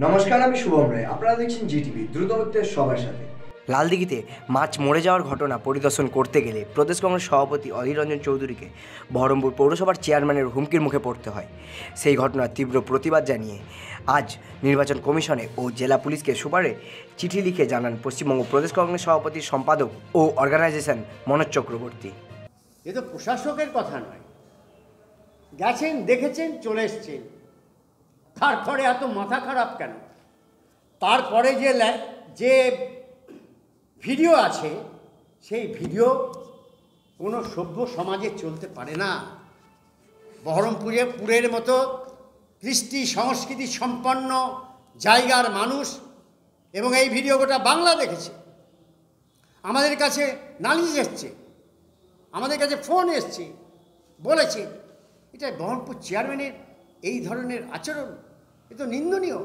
নমস্কার, আমি শুভম রায়। আপনারা দেখছেন জিটিভি, দ্রুতগতিতে সবার সাথে। লালদিঘিতে মাছ মরে যাওয়ার ঘটনা পরিদর্শন করতে গেলে প্রদেশ কংগ্রেস সভাপতি অধীর রঞ্জন চৌধুরীকে বহরমপুর পৌরসভার চেয়ারম্যানের হুমকির মুখে পড়তে হয়। সেই ঘটনার তীব্র প্রতিবাদ জানিয়ে আজ নির্বাচন কমিশনে ও জেলা পুলিশকে সুপারে চিঠি লিখে জানান পশ্চিমবঙ্গ প্রদেশ কংগ্রেস সভাপতির সম্পাদক ও অর্গানাইজেশন মনোজ চক্রবর্তী। এ তো প্রশাসকের কথা নয়, গেছেন, দেখেছেন, চলে এসছেন, তারপরে এত মাথা খারাপ কেন? তারপরে যে ভিডিও আছে, সেই ভিডিও কোনো সভ্য সমাজে চলতে পারে না। বহরমপুরের মতো কৃষ্টি সংস্কৃতি সম্পন্ন জায়গার মানুষ এবং এই ভিডিও গোটা বাংলা দেখেছে। আমাদের কাছে নালিশ এসছে, আমাদের কাছে ফোন এসছে, বলেছে এটা বহরমপুর চেয়ারম্যানের এই ধরনের আচরণ, এ তো নিন্দনীয়।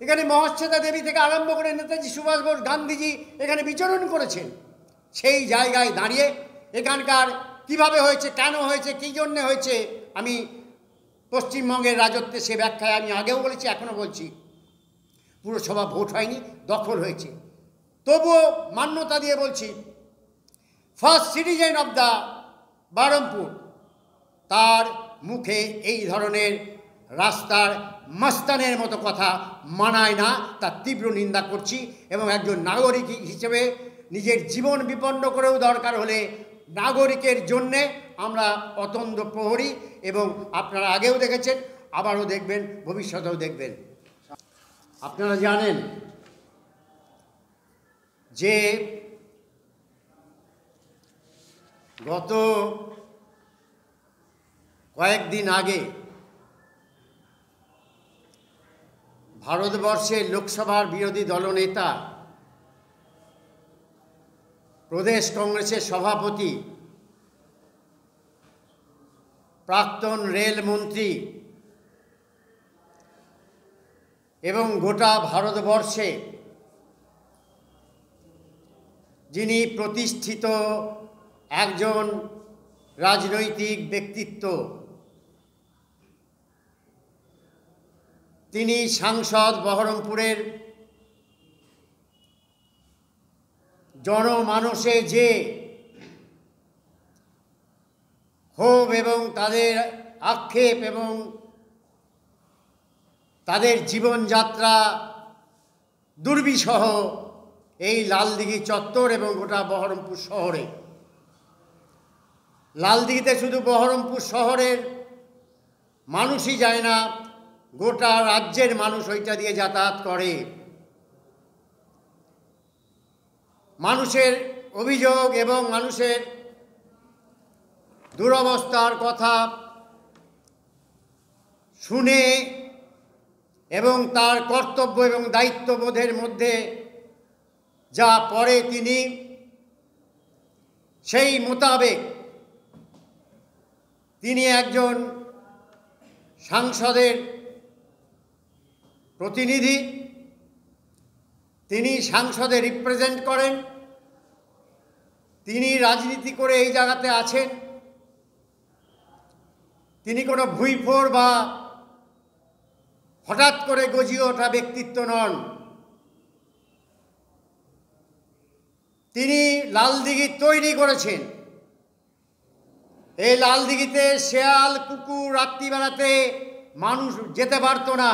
এখানে মহাশ্বেতা দেবী থেকে আরম্ভ করে নেতাজি সুভাষ বোস, গান্ধীজি এখানে বিচরণ করেছেন। সেই জায়গায় দাঁড়িয়ে এখানকার কিভাবে হয়েছে, কেন হয়েছে, কী জন্যে হয়েছে, আমি পশ্চিমবঙ্গের রাজত্বে সে ব্যাখ্যায় আমি আগেও বলেছি, এখনও বলছি। পুরসভা ভোট হয়নি, দখল হয়েছে, তবুও মান্যতা দিয়ে বলছি first citizen of the Baharampur, তার মুখে এই ধরনের রাস্তার মাস্তানের মতো কথা মানায় না, তার তীব্র নিন্দা করছি। এবং একজন নাগরিক হিসেবে নিজের জীবন বিপন্ন করেও দরকার হলে নাগরিকের জন্যে আমরা অতন্দ্র প্রহরী, এবং আপনারা আগেও দেখেছেন, আবারও দেখবেন, ভবিষ্যতেও দেখবেন। আপনারা জানেন যে গত কয়েকদিন আগে ভারতবর্ষের লোকসভার বিরোধী দলনেতা, প্রদেশ কংগ্রেসের সভাপতি, প্রাক্তন রেলমন্ত্রী এবং গোটা ভারতবর্ষে যিনি প্রতিষ্ঠিত একজন রাজনৈতিক ব্যক্তিত্ব, তিনি সাংসদ, বহরমপুরের জনমানসে যে ক্ষোভ এবং তাদের আক্ষেপ এবং তাদের জীবনযাত্রা দুর্বিষহ এই লালদিঘি চত্বর এবং গোটা বহরমপুর শহরে। লালদিঘিতে শুধু বহরমপুর শহরের মানুষই যায় না, গোটা রাজ্যের মানুষ ওইটা দিয়ে যাতায়াত করে। মানুষের অভিযোগ এবং মানুষের দুরবস্থার কথা শুনে এবং তার কর্তব্য এবং দায়িত্ববোধের মধ্যে যা পড়ে, তিনি সেই মোতাবেক তিনি একজন সাংসদের প্রতিনিধি, তিনি সংসদে রিপ্রেজেন্ট করেন, তিনি রাজনীতি করে এই জায়গাতে আছেন। তিনি কোনো ভুঁইফোড় বা হঠাৎ করে গজিয়ে ওঠা ব্যক্তিত্ব নন। তিনি লালদিঘি তৈরি করেছেন। এই লালদিঘিতে শেয়াল, কুকুর রাত্রিবেলাতে মানুষ যেতে পারত না,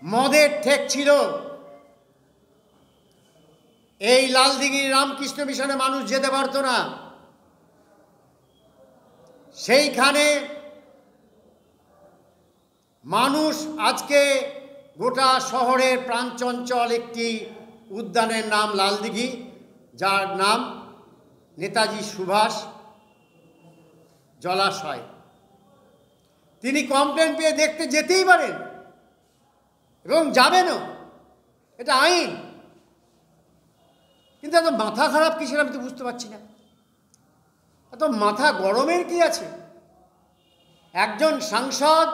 মদের ঠেক ছিল। এই লালদিঘির রামকৃষ্ণ মিশনে মানুষ যেতে পারত না। সেইখানে মানুষ আজকে গোটা শহরের প্রাণচঞ্চল একটি উদ্যানের নাম লালদিঘি, যার নাম নেতাজি সুভাষ জলাশয়। তিনি কমপ্লেন পেয়ে দেখতে যেতেই পারেন এবং যাবেনও, এটা আইন। কিন্তু এত মাথা খারাপ কিসের আমি তো বুঝতে পারছি না। এত মাথা গরমের কি আছে? একজন সাংসদ,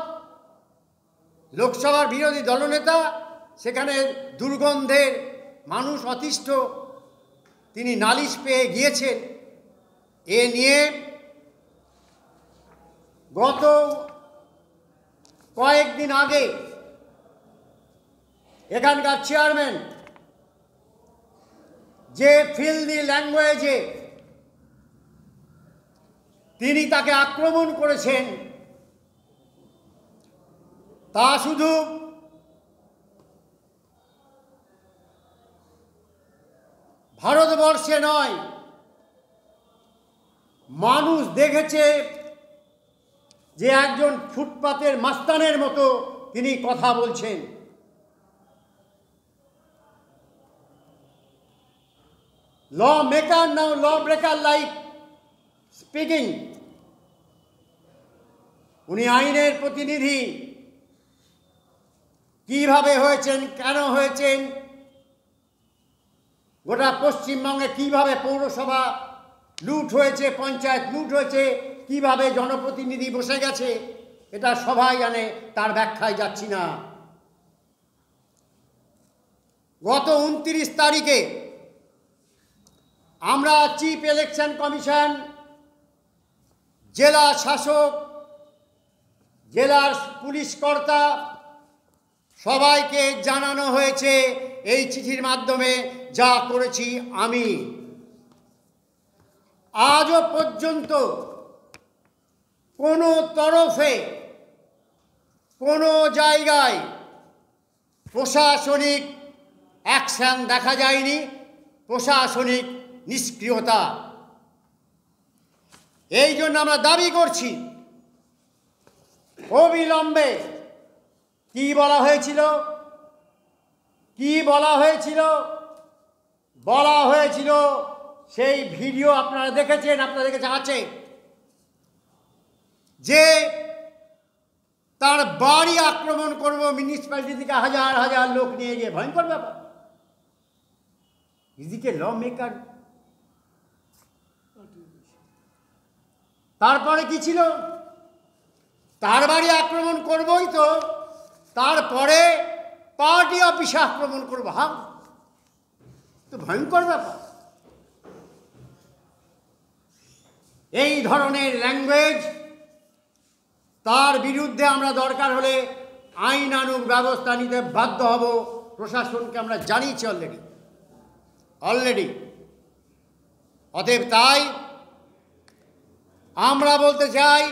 লোকসভার বিরোধী দলনেতা, সেখানে দুর্গন্ধের মানুষ অতিষ্ঠ, তিনি নালিশ পেয়ে গিয়েছেন। এ নিয়ে গত কয়েকদিন আগে এখানকার চেয়ারম্যান যে ফিল্দি ল্যাঙ্গুয়েজে তিনি তাকে আক্রমণ করেছেন, তা শুধু ভারতবর্ষে নয়, মানুষ দেখেছে যে একজন ফুটপাতের মাস্তানের মতো তিনি কথা বলছেন। ল মেকার নাও ল ব্রেকার লাইক স্পিকিং। উনি আইনের প্রতিনিধি। কিভাবে হয়েছেন, কেন হয়েছেন, গোটা পশ্চিমবঙ্গে কিভাবে পৌরসভা লুট হয়েছে, পঞ্চায়েত লুট হয়েছে, কিভাবে জনপ্রতিনিধি বসে গেছে, এটা সবাই জানে, তার ব্যাখ্যায় যাচ্ছি না। গত 29 তারিখে আমরা চিফ ইলেকশন কমিশন, জেলা শাসক, জেলার পুলিশ কর্তা সবাইকে জানানো হয়েছে এই চিঠির মাধ্যমে যা করেছি আমি। আজও পর্যন্ত কোনো তরফে কোনো জায়গায় প্রশাসনিক অ্যাকশন দেখা যায়নি, প্রশাসনিক নিষ্ক্রিয়তা। এই জন্য আমরা দাবি করছি অবিলম্বে কি বলা হয়েছিল, বলা হয়েছিল সেই ভিডিও আপনারা দেখেছেন, আপনাদের কাছে আছে, যে তার বাড়ি আক্রমণ করব, মিউনিসিপ্যালিটি থেকে হাজার হাজার লোক নিয়ে গিয়ে, ভয়ঙ্কর ব্যাপার। এদিকে ল মেকার, তারপরে কি ছিল, তার বাড়ি আক্রমণ করবই তো, তারপরে পার্টি অফিসে আক্রমণ করবো। হ্যাঁ, তো ভয়ঙ্কর ব্যাপার। এই ধরনের ল্যাঙ্গুয়েজ, তার বিরুদ্ধে আমরা দরকার হলে আইনানুগ ব্যবস্থা নিতে বাধ্য হব। প্রশাসনকে আমরা জানিয়েছি অলরেডি। অতএব তাই আমরা বলতে চাই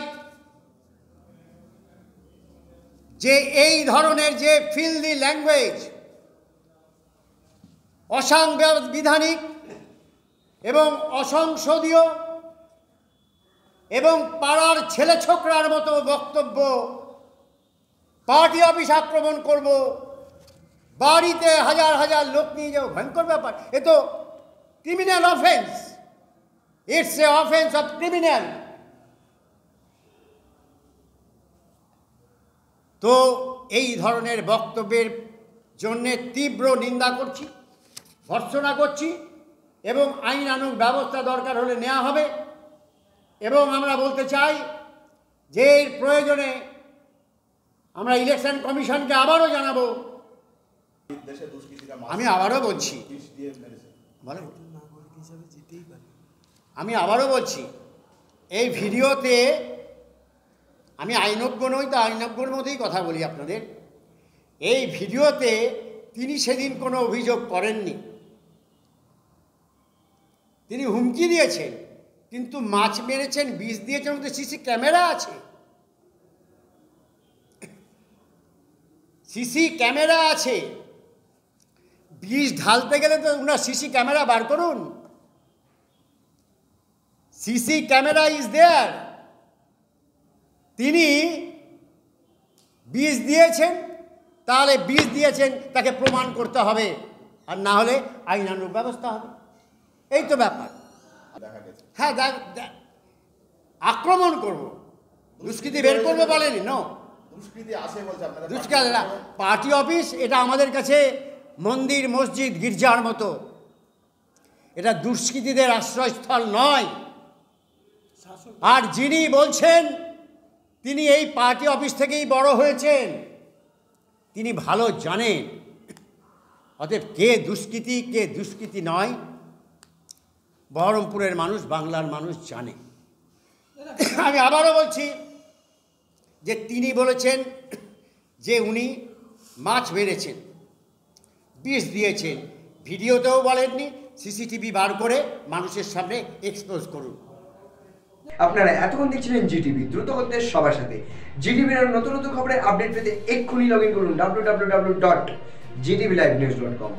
যে এই ধরনের যে ফিল্দি ল্যাঙ্গুয়েজ, অসাংবিধানিক এবং অসংসদীয় এবং পাড়ার ছেলে ছোকরার মতো বক্তব্য, পার্টি অফিস আক্রমণ করব, বাড়িতে হাজার হাজার লোক নিয়ে যাবো, ভয়ঙ্কর ব্যাপার। এ তো criminal offence, it's a offence of criminal. তো এই ধরনের বক্তব্যের জন্যে তীব্র নিন্দা করছি, ভর্ৎসনা করছি, এবং আইনানুগ ব্যবস্থা দরকার হলে নেওয়া হবে। এবং আমরা বলতে চাই যে এর প্রয়োজনে আমরা ইলেকশন কমিশনকে আবারও জানাবো। আমি আবারও বলছি, এই ভিডিওতে আমি আইনজ্ঞ নই, তো আইনজ্ঞর মধ্যেই কথা বলি আপনাদের। এই ভিডিওতে তিনি সেদিন কোনো অভিযোগ করেননি, তিনি হুমকি দিয়েছেন, কিন্তু মাছ মেরেছেন, বিষ দিয়েছেন, ওদের সিসি ক্যামেরা আছে, সিসি ক্যামেরা আছে। বিষ ঢালতে গেলে তো ওনার সিসি ক্যামেরা বার করুন, সিসি ক্যামেরা ইজ দেয়ার। তিনি বিষ দিয়েছেন, তাহলে বিষ দিয়েছেন তাকে প্রমাণ করতে হবে, আর না হলে আইনানুগ ব্যবস্থা হবে। এই তো ব্যাপার। হ্যাঁ, আক্রমণ করব, দুষ্কৃতি বের করবো বলেনি, নো, দুষ্কৃতি আসে বলছে আপনারা। দুষ্কৃতি পার্টি অফিস এটা আমাদের কাছে মন্দির, মসজিদ, গির্জার মতো। এটা দুষ্কৃতীদের আশ্রয়স্থল নয়। আর যিনি বলছেন তিনি এই পার্টি অফিস থেকেই বড় হয়েছেন, তিনি ভালো জানেন। অতএব কে দুষ্কৃতী কে দুষ্কৃতী নয়, বহরমপুরের মানুষ, বাংলার মানুষ জানে। আমি আবারও বলছি যে তিনি বলেছেন যে উনি মাছ মেরেছেন, পিস দিয়েছেন, ভিডিওতেও বলেননি, সিসিটিভি বার করে মানুষের সামনে এক্সপোজ করুন। আপনারা এতক্ষণ দেখছিলেন জিটিভি, দ্রুত হচ্ছে সবার সাথে। জিটিভির নতুন নতুন খবরের আপডেট পেতে এক্ষুনি লগ ইন করুন www.gtvlivenews.com।